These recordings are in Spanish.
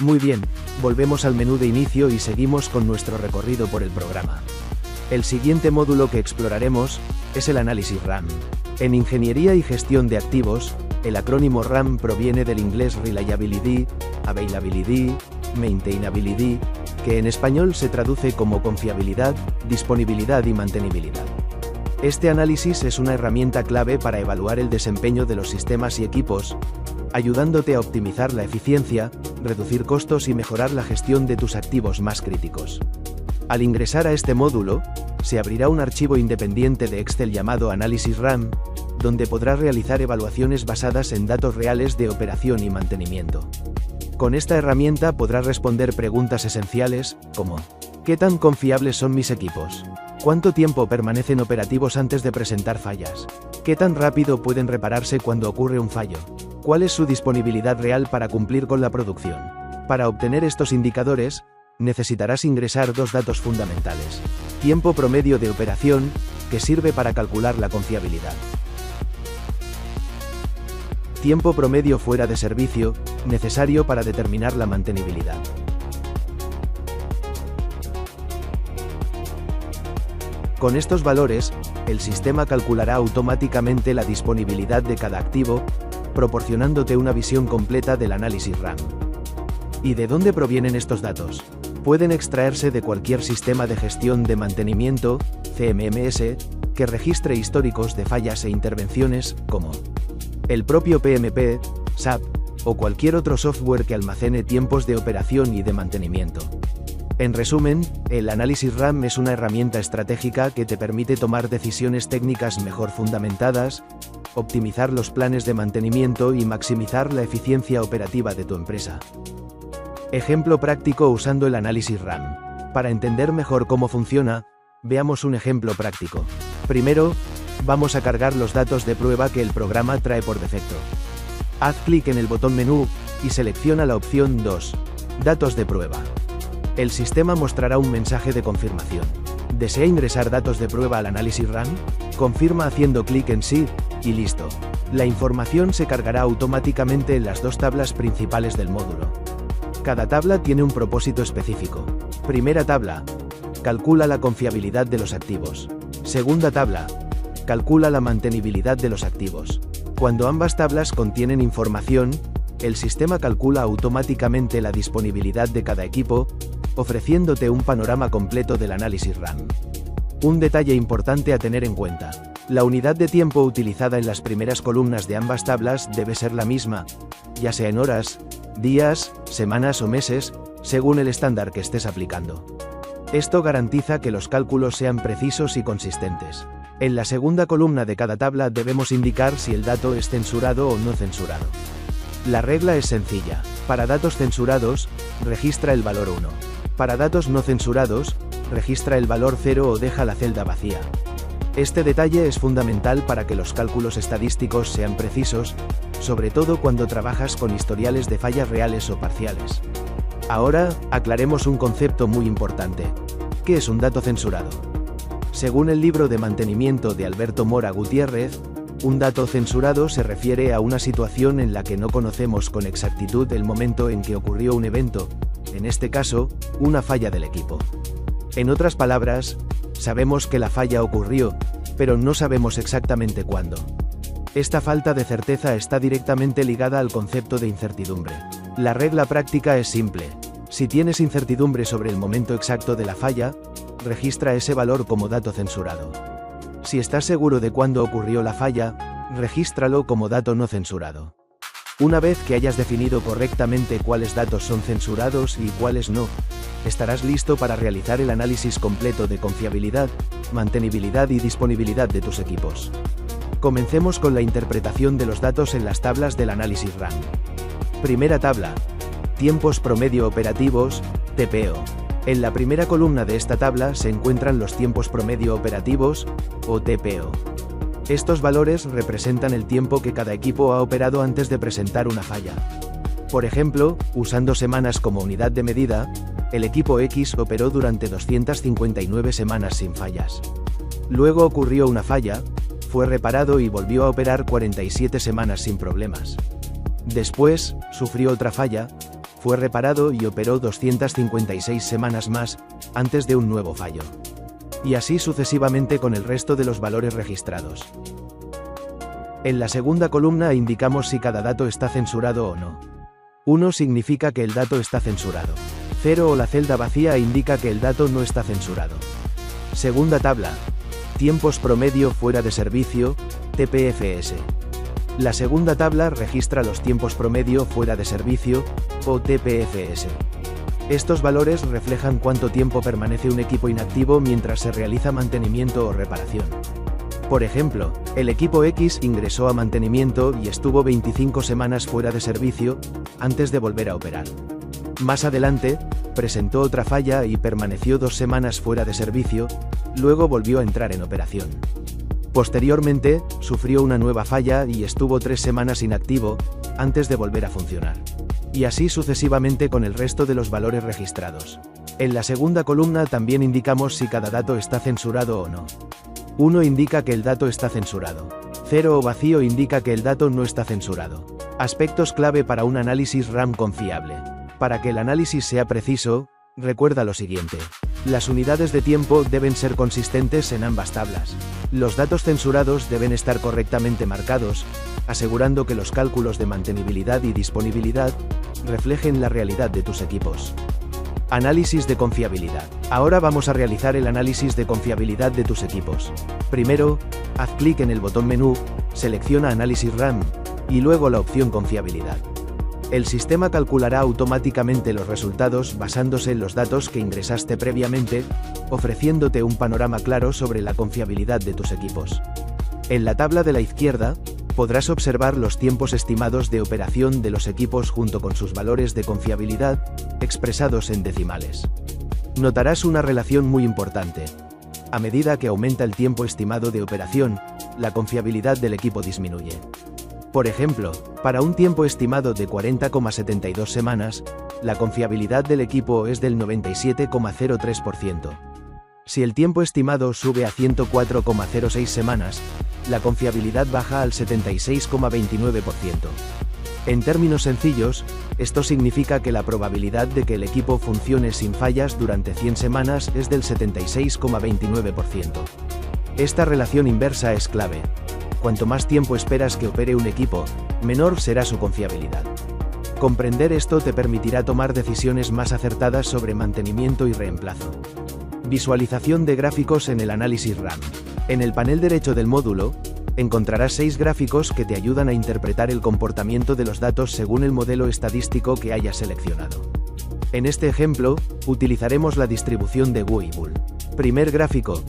Muy bien, volvemos al menú de inicio y seguimos con nuestro recorrido por el programa. El siguiente módulo que exploraremos es el análisis RAM. En Ingeniería y Gestión de Activos, el acrónimo RAM proviene del inglés Reliability, Availability, Maintainability, que en español se traduce como confiabilidad, disponibilidad y mantenibilidad. Este análisis es una herramienta clave para evaluar el desempeño de los sistemas y equipos, ayudándote a optimizar la eficiencia, reducir costos y mejorar la gestión de tus activos más críticos. Al ingresar a este módulo, se abrirá un archivo independiente de Excel llamado Análisis RAM, donde podrás realizar evaluaciones basadas en datos reales de operación y mantenimiento. Con esta herramienta podrás responder preguntas esenciales, como: ¿qué tan confiables son mis equipos? ¿Cuánto tiempo permanecen operativos antes de presentar fallas? ¿Qué tan rápido pueden repararse cuando ocurre un fallo? ¿Cuál es su disponibilidad real para cumplir con la producción? Para obtener estos indicadores, necesitarás ingresar dos datos fundamentales: tiempo promedio de operación, que sirve para calcular la confiabilidad. Tiempo promedio fuera de servicio, necesario para determinar la mantenibilidad. Con estos valores, el sistema calculará automáticamente la disponibilidad de cada activo, proporcionándote una visión completa del análisis RAM. ¿Y de dónde provienen estos datos? Pueden extraerse de cualquier sistema de gestión de mantenimiento, CMMS, que registre históricos de fallas e intervenciones, como el propio PMP, SAP, o cualquier otro software que almacene tiempos de operación y de mantenimiento. En resumen, el análisis RAM es una herramienta estratégica que te permite tomar decisiones técnicas mejor fundamentadas, optimizar los planes de mantenimiento y maximizar la eficiencia operativa de tu empresa. Ejemplo práctico usando el análisis RAM. Para entender mejor cómo funciona, veamos un ejemplo práctico. Primero, vamos a cargar los datos de prueba que el programa trae por defecto. Haz clic en el botón menú y selecciona la opción 2, Datos de prueba. El sistema mostrará un mensaje de confirmación. ¿Desea ingresar datos de prueba al análisis RAM? Confirma haciendo clic en sí, y listo. La información se cargará automáticamente en las dos tablas principales del módulo. Cada tabla tiene un propósito específico. Primera tabla: calcula la confiabilidad de los activos. Segunda tabla: calcula la mantenibilidad de los activos. Cuando ambas tablas contienen información, el sistema calcula automáticamente la disponibilidad de cada equipo, ofreciéndote un panorama completo del análisis RAM. Un detalle importante a tener en cuenta: la unidad de tiempo utilizada en las primeras columnas de ambas tablas debe ser la misma, ya sea en horas, días, semanas o meses, según el estándar que estés aplicando. Esto garantiza que los cálculos sean precisos y consistentes. En la segunda columna de cada tabla debemos indicar si el dato es censurado o no censurado. La regla es sencilla: para datos censurados, registra el valor 1. Para datos no censurados, registra el valor 0 o deja la celda vacía. Este detalle es fundamental para que los cálculos estadísticos sean precisos, sobre todo cuando trabajas con historiales de fallas reales o parciales. Ahora, aclaremos un concepto muy importante. ¿Qué es un dato censurado? Según el libro de mantenimiento de Alberto Mora Gutiérrez, un dato censurado se refiere a una situación en la que no conocemos con exactitud el momento en que ocurrió un evento, en este caso, una falla del equipo. En otras palabras, sabemos que la falla ocurrió, pero no sabemos exactamente cuándo. Esta falta de certeza está directamente ligada al concepto de incertidumbre. La regla práctica es simple: si tienes incertidumbre sobre el momento exacto de la falla, registra ese valor como dato censurado. Si estás seguro de cuándo ocurrió la falla, regístralo como dato no censurado. Una vez que hayas definido correctamente cuáles datos son censurados y cuáles no, estarás listo para realizar el análisis completo de confiabilidad, mantenibilidad y disponibilidad de tus equipos. Comencemos con la interpretación de los datos en las tablas del análisis RAM. Primera tabla: tiempos promedio operativos, TPO. En la primera columna de esta tabla se encuentran los tiempos promedio operativos, o TPO. Estos valores representan el tiempo que cada equipo ha operado antes de presentar una falla. Por ejemplo, usando semanas como unidad de medida, el equipo X operó durante 259 semanas sin fallas. Luego ocurrió una falla, fue reparado y volvió a operar 47 semanas sin problemas. Después, sufrió otra falla, fue reparado y operó 256 semanas más, antes de un nuevo fallo. Y así sucesivamente con el resto de los valores registrados. En la segunda columna indicamos si cada dato está censurado o no. 1 significa que el dato está censurado. 0 o la celda vacía indica que el dato no está censurado. Segunda tabla. Tiempos promedio fuera de servicio, TPFS. La segunda tabla registra los tiempos promedio fuera de servicio, o TPFS. Estos valores reflejan cuánto tiempo permanece un equipo inactivo mientras se realiza mantenimiento o reparación. Por ejemplo, el equipo X ingresó a mantenimiento y estuvo 25 semanas fuera de servicio, antes de volver a operar. Más adelante, presentó otra falla y permaneció 2 semanas fuera de servicio, luego volvió a entrar en operación. Posteriormente, sufrió una nueva falla y estuvo 3 semanas inactivo, antes de volver a funcionar. Y así sucesivamente con el resto de los valores registrados. En la segunda columna también indicamos si cada dato está censurado o no. 1 indica que el dato está censurado. 0 o vacío indica que el dato no está censurado. Aspectos clave para un análisis RAM confiable. Para que el análisis sea preciso, recuerda lo siguiente. Las unidades de tiempo deben ser consistentes en ambas tablas. Los datos censurados deben estar correctamente marcados, asegurando que los cálculos de mantenibilidad y disponibilidad reflejen la realidad de tus equipos. Análisis de confiabilidad. Ahora vamos a realizar el análisis de confiabilidad de tus equipos. Primero, haz clic en el botón menú, selecciona Análisis RAM, y luego la opción Confiabilidad. El sistema calculará automáticamente los resultados basándose en los datos que ingresaste previamente, ofreciéndote un panorama claro sobre la confiabilidad de tus equipos. En la tabla de la izquierda, podrás observar los tiempos estimados de operación de los equipos junto con sus valores de confiabilidad, expresados en decimales. Notarás una relación muy importante. A medida que aumenta el tiempo estimado de operación, la confiabilidad del equipo disminuye. Por ejemplo, para un tiempo estimado de 40,72 semanas, la confiabilidad del equipo es del 97,03%. Si el tiempo estimado sube a 104,06 semanas, la confiabilidad baja al 76,29%. En términos sencillos, esto significa que la probabilidad de que el equipo funcione sin fallas durante 100 semanas es del 76,29%. Esta relación inversa es clave. Cuanto más tiempo esperas que opere un equipo, menor será su confiabilidad. Comprender esto te permitirá tomar decisiones más acertadas sobre mantenimiento y reemplazo. Visualización de gráficos en el análisis RAM. En el panel derecho del módulo, encontrarás 6 gráficos que te ayudan a interpretar el comportamiento de los datos según el modelo estadístico que hayas seleccionado. En este ejemplo, utilizaremos la distribución de Weibull. Primer gráfico.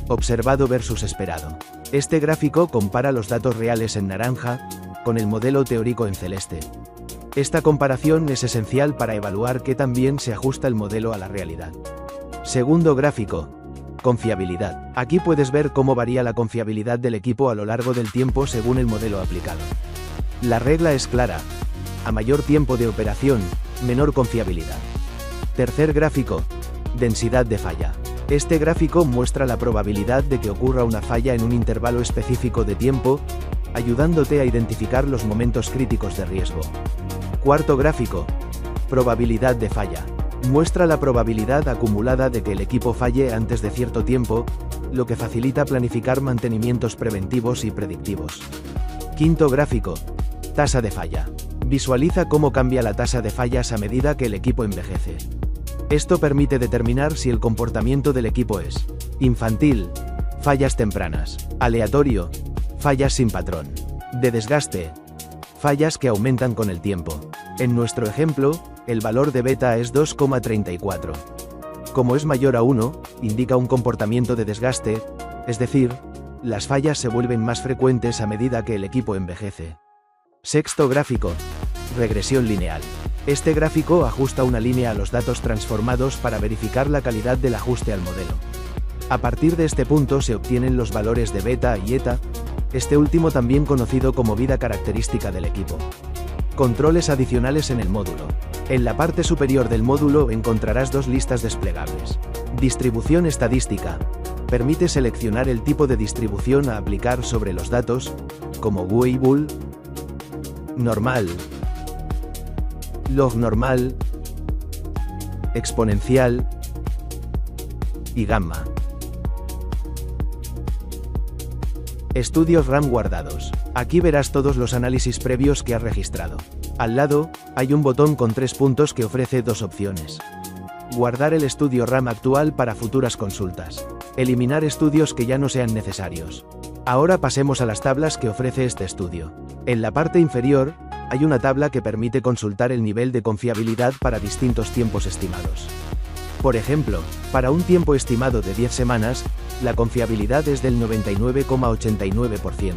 Observado versus esperado. Este gráfico compara los datos reales en naranja, con el modelo teórico en celeste. Esta comparación es esencial para evaluar qué tan bien se ajusta el modelo a la realidad. Segundo gráfico. Confiabilidad. Aquí puedes ver cómo varía la confiabilidad del equipo a lo largo del tiempo según el modelo aplicado. La regla es clara. A mayor tiempo de operación, menor confiabilidad. Tercer gráfico. Densidad de falla. Este gráfico muestra la probabilidad de que ocurra una falla en un intervalo específico de tiempo, ayudándote a identificar los momentos críticos de riesgo. Cuarto gráfico. Probabilidad de falla. Muestra la probabilidad acumulada de que el equipo falle antes de cierto tiempo, lo que facilita planificar mantenimientos preventivos y predictivos. Quinto gráfico. Tasa de falla. Visualiza cómo cambia la tasa de fallas a medida que el equipo envejece. Esto permite determinar si el comportamiento del equipo es infantil, fallas tempranas, aleatorio, fallas sin patrón, de desgaste, fallas que aumentan con el tiempo. En nuestro ejemplo, el valor de beta es 2,34. Como es mayor a 1, indica un comportamiento de desgaste, es decir, las fallas se vuelven más frecuentes a medida que el equipo envejece. Sexto gráfico. Regresión lineal. Este gráfico ajusta una línea a los datos transformados para verificar la calidad del ajuste al modelo. A partir de este punto se obtienen los valores de beta y eta, este último también conocido como vida característica del equipo. Controles adicionales en el módulo. En la parte superior del módulo encontrarás 2 listas desplegables. Distribución estadística. Permite seleccionar el tipo de distribución a aplicar sobre los datos, como Weibull, normal, log normal, exponencial y gamma. Estudios RAM guardados. Aquí verás todos los análisis previos que has registrado. Al lado, hay un botón con 3 puntos que ofrece 2 opciones. Guardar el estudio RAM actual para futuras consultas. Eliminar estudios que ya no sean necesarios. Ahora pasemos a las tablas que ofrece este estudio. En la parte inferior, hay una tabla que permite consultar el nivel de confiabilidad para distintos tiempos estimados. Por ejemplo, para un tiempo estimado de 10 semanas, la confiabilidad es del 99,89%.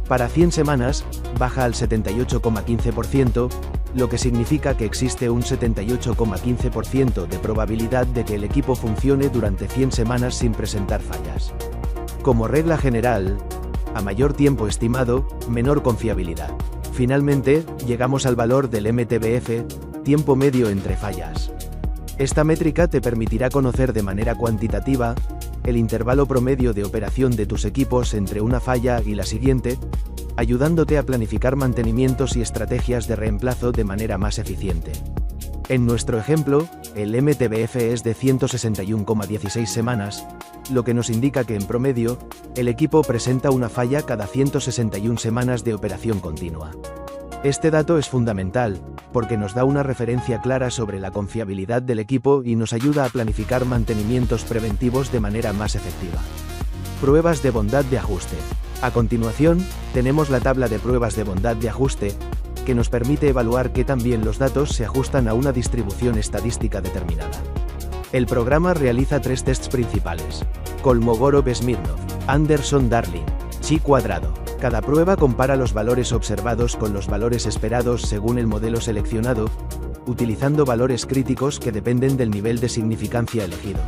Para 100 semanas, baja al 78,15%, lo que significa que existe un 78,15% de probabilidad de que el equipo funcione durante 100 semanas sin presentar fallas. Como regla general, a mayor tiempo estimado, menor confiabilidad. Finalmente, llegamos al valor del MTBF, tiempo medio entre fallas. Esta métrica te permitirá conocer de manera cuantitativa el intervalo promedio de operación de tus equipos entre una falla y la siguiente, ayudándote a planificar mantenimientos y estrategias de reemplazo de manera más eficiente. En nuestro ejemplo, el MTBF es de 161,16 semanas, lo que nos indica que en promedio, el equipo presenta una falla cada 161 semanas de operación continua. Este dato es fundamental, porque nos da una referencia clara sobre la confiabilidad del equipo y nos ayuda a planificar mantenimientos preventivos de manera más efectiva. Pruebas de bondad de ajuste. A continuación, tenemos la tabla de pruebas de bondad de ajuste, que nos permite evaluar qué tan bien los datos se ajustan a una distribución estadística determinada. El programa realiza 3 tests principales: Kolmogorov-Smirnov, Anderson-Darling, Chi-cuadrado. Cada prueba compara los valores observados con los valores esperados según el modelo seleccionado, utilizando valores críticos que dependen del nivel de significancia elegido.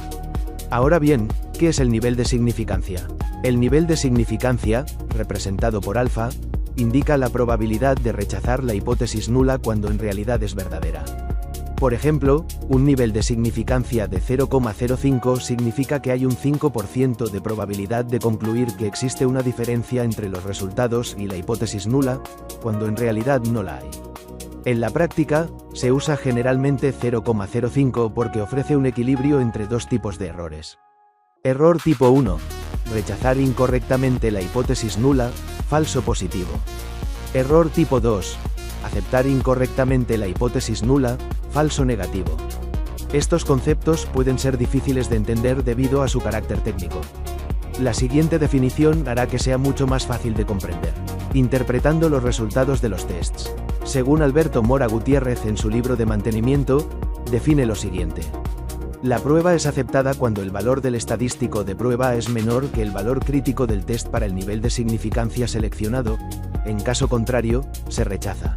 Ahora bien, ¿qué es el nivel de significancia? El nivel de significancia, representado por alfa, indica la probabilidad de rechazar la hipótesis nula cuando en realidad es verdadera. Por ejemplo, un nivel de significancia de 0,05 significa que hay un 5% de probabilidad de concluir que existe una diferencia entre los resultados y la hipótesis nula, cuando en realidad no la hay. En la práctica, se usa generalmente 0,05 porque ofrece un equilibrio entre 2 tipos de errores. Error tipo 1. Rechazar incorrectamente la hipótesis nula, falso positivo. Error tipo 2. Aceptar incorrectamente la hipótesis nula, falso negativo. Estos conceptos pueden ser difíciles de entender debido a su carácter técnico. La siguiente definición hará que sea mucho más fácil de comprender. Interpretando los resultados de los tests. Según Alberto Mora Gutiérrez en su libro de mantenimiento, define lo siguiente. La prueba es aceptada cuando el valor del estadístico de prueba es menor que el valor crítico del test para el nivel de significancia seleccionado, en caso contrario, se rechaza.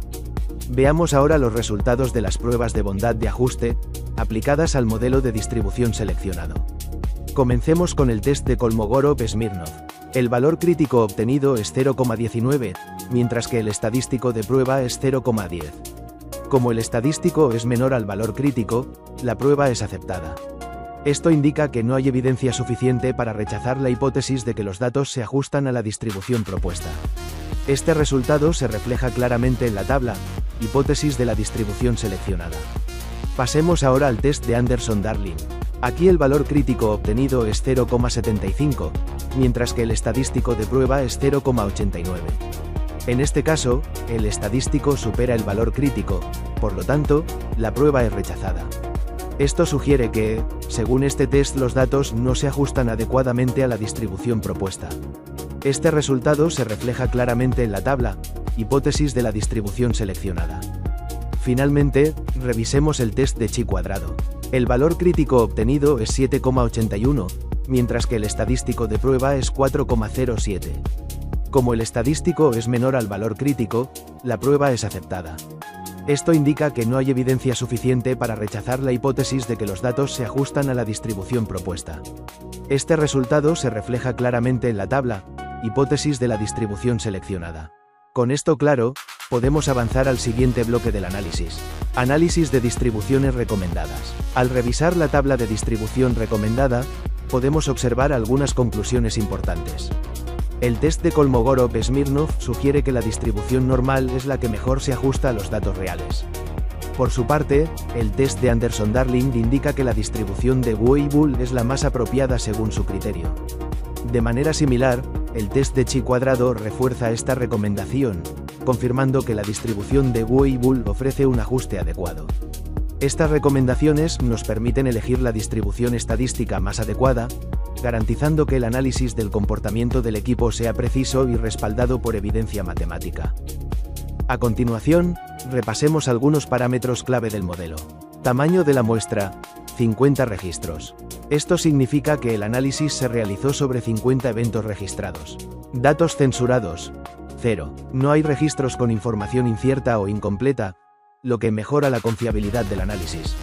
Veamos ahora los resultados de las pruebas de bondad de ajuste, aplicadas al modelo de distribución seleccionado. Comencemos con el test de Kolmogorov-Smirnov. El valor crítico obtenido es 0,19, mientras que el estadístico de prueba es 0,10. Como el estadístico es menor al valor crítico, la prueba es aceptada. Esto indica que no hay evidencia suficiente para rechazar la hipótesis de que los datos se ajustan a la distribución propuesta. Este resultado se refleja claramente en la tabla, hipótesis de la distribución seleccionada. Pasemos ahora al test de Anderson-Darling. Aquí el valor crítico obtenido es 0,75, mientras que el estadístico de prueba es 0,89. En este caso, el estadístico supera el valor crítico, por lo tanto, la prueba es rechazada. Esto sugiere que, según este test, los datos no se ajustan adecuadamente a la distribución propuesta. Este resultado se refleja claramente en la tabla, hipótesis de la distribución seleccionada. Finalmente, revisemos el test de Chi-cuadrado. El valor crítico obtenido es 7,81, mientras que el estadístico de prueba es 4,07. Como el estadístico es menor al valor crítico, la prueba es aceptada. Esto indica que no hay evidencia suficiente para rechazar la hipótesis de que los datos se ajustan a la distribución propuesta. Este resultado se refleja claramente en la tabla, hipótesis de la distribución seleccionada. Con esto claro, podemos avanzar al siguiente bloque del análisis. Análisis de distribuciones recomendadas. Al revisar la tabla de distribución recomendada, podemos observar algunas conclusiones importantes. El test de Kolmogorov-Smirnov sugiere que la distribución normal es la que mejor se ajusta a los datos reales. Por su parte, el test de Anderson-Darling indica que la distribución de Weibull es la más apropiada según su criterio. De manera similar, el test de chi cuadrado refuerza esta recomendación, confirmando que la distribución de Weibull ofrece un ajuste adecuado. Estas recomendaciones nos permiten elegir la distribución estadística más adecuada, garantizando que el análisis del comportamiento del equipo sea preciso y respaldado por evidencia matemática. A continuación, repasemos algunos parámetros clave del modelo. Tamaño de la muestra, 50 registros. Esto significa que el análisis se realizó sobre 50 eventos registrados. Datos censurados, 0. No hay registros con información incierta o incompleta, lo que mejora la confiabilidad del análisis.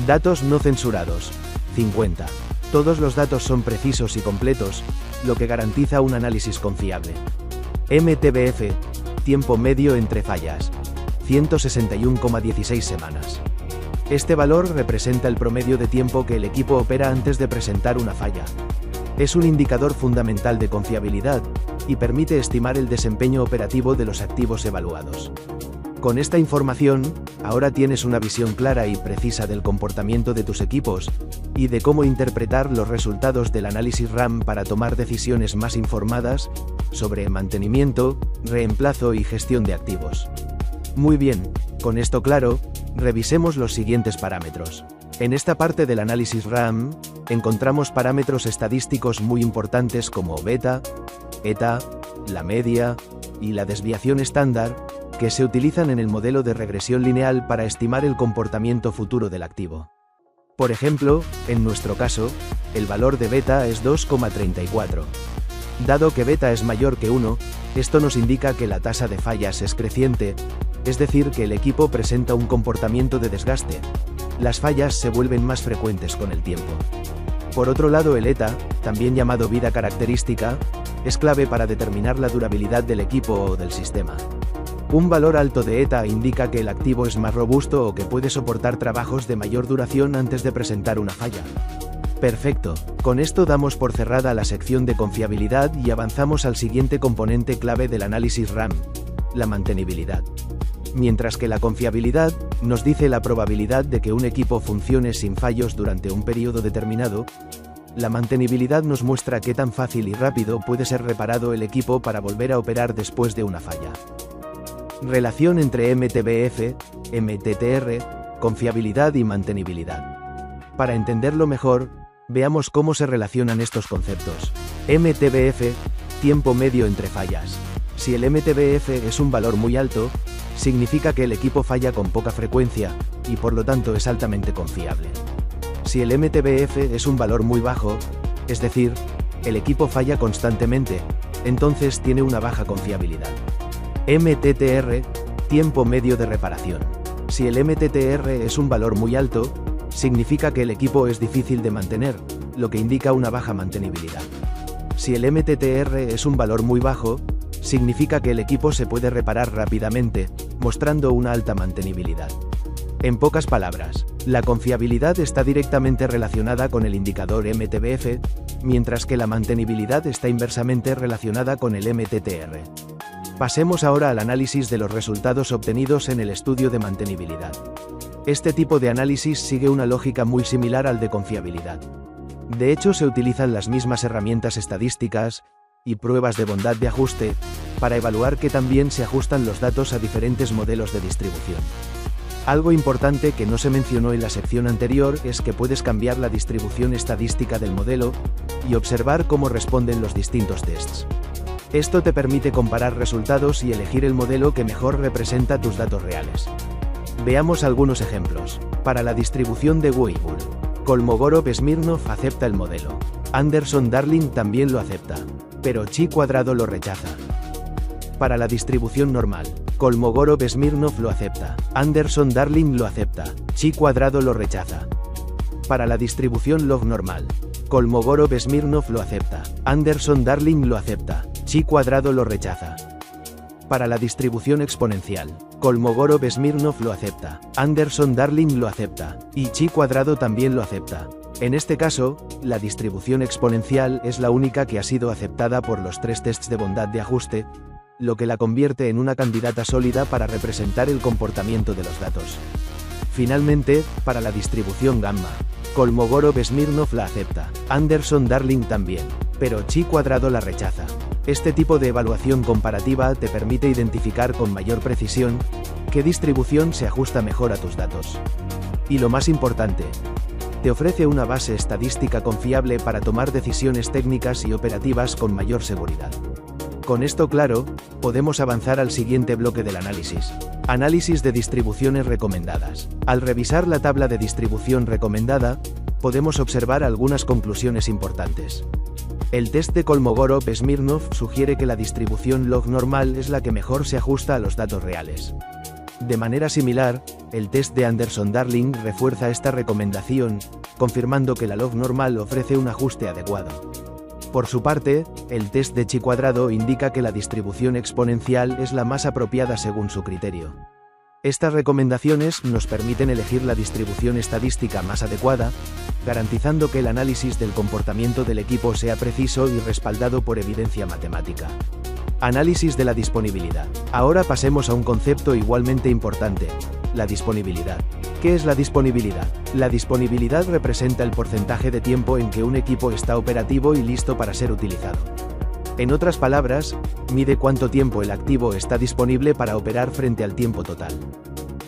Datos no censurados, 50. Todos los datos son precisos y completos, lo que garantiza un análisis confiable. MTBF, tiempo medio entre fallas, 161,16 semanas. Este valor representa el promedio de tiempo que el equipo opera antes de presentar una falla. Es un indicador fundamental de confiabilidad, y permite estimar el desempeño operativo de los activos evaluados. Con esta información, ahora tienes una visión clara y precisa del comportamiento de tus equipos, y de cómo interpretar los resultados del análisis RAM para tomar decisiones más informadas sobre mantenimiento, reemplazo y gestión de activos. Muy bien, con esto claro, revisemos los siguientes parámetros. En esta parte del análisis RAM, encontramos parámetros estadísticos muy importantes como beta, eta, la media y la desviación estándar, que se utilizan en el modelo de regresión lineal para estimar el comportamiento futuro del activo. Por ejemplo, en nuestro caso, el valor de beta es 2,34. Dado que beta es mayor que 1, esto nos indica que la tasa de fallas es creciente, es decir que el equipo presenta un comportamiento de desgaste. Las fallas se vuelven más frecuentes con el tiempo. Por otro lado, el eta, también llamado vida característica, es clave para determinar la durabilidad del equipo o del sistema. Un valor alto de eta indica que el activo es más robusto o que puede soportar trabajos de mayor duración antes de presentar una falla. Perfecto, con esto damos por cerrada la sección de confiabilidad y avanzamos al siguiente componente clave del análisis RAM, la mantenibilidad. Mientras que la confiabilidad nos dice la probabilidad de que un equipo funcione sin fallos durante un periodo determinado, la mantenibilidad nos muestra qué tan fácil y rápido puede ser reparado el equipo para volver a operar después de una falla. Relación entre MTBF, MTTR, confiabilidad y mantenibilidad. Para entenderlo mejor, veamos cómo se relacionan estos conceptos. MTBF, tiempo medio entre fallas. Si el MTBF es un valor muy alto, significa que el equipo falla con poca frecuencia, y por lo tanto es altamente confiable. Si el MTBF es un valor muy bajo, es decir, el equipo falla constantemente, entonces tiene una baja confiabilidad. MTTR, tiempo medio de reparación. Si el MTTR es un valor muy alto, significa que el equipo es difícil de mantener, lo que indica una baja mantenibilidad. Si el MTTR es un valor muy bajo, significa que el equipo se puede reparar rápidamente, mostrando una alta mantenibilidad. En pocas palabras, la confiabilidad está directamente relacionada con el indicador MTBF, mientras que la mantenibilidad está inversamente relacionada con el MTTR. Pasemos ahora al análisis de los resultados obtenidos en el estudio de mantenibilidad. Este tipo de análisis sigue una lógica muy similar al de confiabilidad. De hecho, se utilizan las mismas herramientas estadísticas y pruebas de bondad de ajuste para evaluar que también se ajustan los datos a diferentes modelos de distribución. Algo importante que no se mencionó en la sección anterior es que puedes cambiar la distribución estadística del modelo y observar cómo responden los distintos tests. Esto te permite comparar resultados y elegir el modelo que mejor representa tus datos reales. Veamos algunos ejemplos. Para la distribución de Weibull, Kolmogorov-Smirnov acepta el modelo. Anderson-Darling también lo acepta, pero chi cuadrado lo rechaza. Para la distribución normal, Kolmogorov-Smirnov lo acepta, Anderson-Darling lo acepta, chi cuadrado lo rechaza. Para la distribución log normal, Kolmogorov-Smirnov lo acepta, Anderson-Darling lo acepta, chi cuadrado lo rechaza. Para la distribución exponencial, Kolmogorov-Smirnov lo acepta, Anderson-Darling lo acepta, y chi cuadrado también lo acepta. En este caso, la distribución exponencial es la única que ha sido aceptada por los tres tests de bondad de ajuste, lo que la convierte en una candidata sólida para representar el comportamiento de los datos. Finalmente, para la distribución gamma, Kolmogorov-Smirnov la acepta, Anderson-Darling también, pero Chi-Quadrado la rechaza. Este tipo de evaluación comparativa te permite identificar con mayor precisión qué distribución se ajusta mejor a tus datos. Y lo más importante, te ofrece una base estadística confiable para tomar decisiones técnicas y operativas con mayor seguridad. Con esto claro, podemos avanzar al siguiente bloque del análisis. Análisis de distribuciones recomendadas. Al revisar la tabla de distribución recomendada, podemos observar algunas conclusiones importantes. El test de Kolmogorov-Smirnov sugiere que la distribución log normal es la que mejor se ajusta a los datos reales. De manera similar, el test de Anderson-Darling refuerza esta recomendación, confirmando que la log normal ofrece un ajuste adecuado. Por su parte, el test de Chi-Quadrado indica que la distribución exponencial es la más apropiada según su criterio. Estas recomendaciones nos permiten elegir la distribución estadística más adecuada, garantizando que el análisis del comportamiento del equipo sea preciso y respaldado por evidencia matemática. Análisis de la disponibilidad. Ahora pasemos a un concepto igualmente importante, la disponibilidad. ¿Qué es la disponibilidad? La disponibilidad representa el porcentaje de tiempo en que un equipo está operativo y listo para ser utilizado. En otras palabras, mide cuánto tiempo el activo está disponible para operar frente al tiempo total.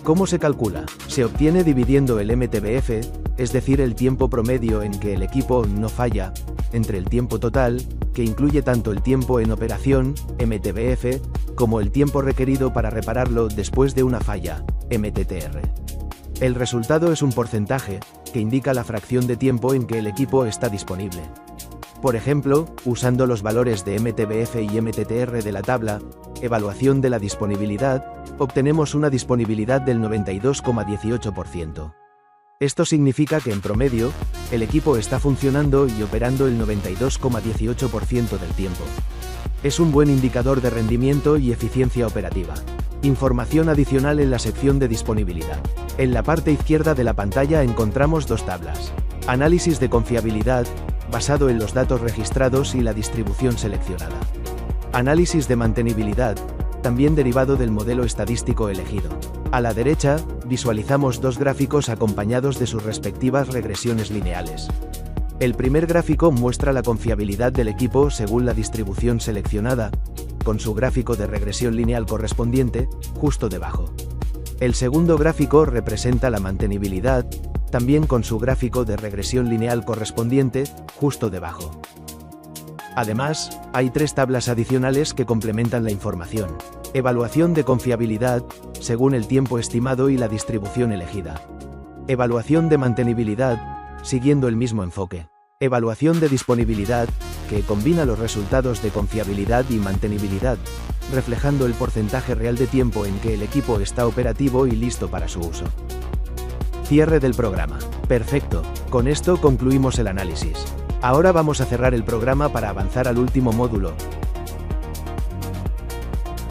¿Cómo se calcula? Se obtiene dividiendo el MTBF, es decir, el tiempo promedio en que el equipo no falla, entre el tiempo total, que incluye tanto el tiempo en operación, MTBF, como el tiempo requerido para repararlo después de una falla, MTTR. El resultado es un porcentaje, que indica la fracción de tiempo en que el equipo está disponible. Por ejemplo, usando los valores de MTBF y MTTR de la tabla, evaluación de la disponibilidad, obtenemos una disponibilidad del 92,18%. Esto significa que en promedio, el equipo está funcionando y operando el 92,18% del tiempo. Es un buen indicador de rendimiento y eficiencia operativa. Información adicional en la sección de disponibilidad. En la parte izquierda de la pantalla encontramos dos tablas. Análisis de confiabilidad, basado en los datos registrados y la distribución seleccionada. Análisis de mantenibilidad, también derivado del modelo estadístico elegido. A la derecha, visualizamos dos gráficos acompañados de sus respectivas regresiones lineales. El primer gráfico muestra la confiabilidad del equipo según la distribución seleccionada, con su gráfico de regresión lineal correspondiente, justo debajo. El segundo gráfico representa la mantenibilidad, también con su gráfico de regresión lineal correspondiente, justo debajo. Además, hay tres tablas adicionales que complementan la información. Evaluación de confiabilidad, según el tiempo estimado y la distribución elegida. Evaluación de mantenibilidad, siguiendo el mismo enfoque. Evaluación de disponibilidad, que combina los resultados de confiabilidad y mantenibilidad, reflejando el porcentaje real de tiempo en que el equipo está operativo y listo para su uso. Cierre del programa. Perfecto, con esto concluimos el análisis. Ahora vamos a cerrar el programa para avanzar al último módulo,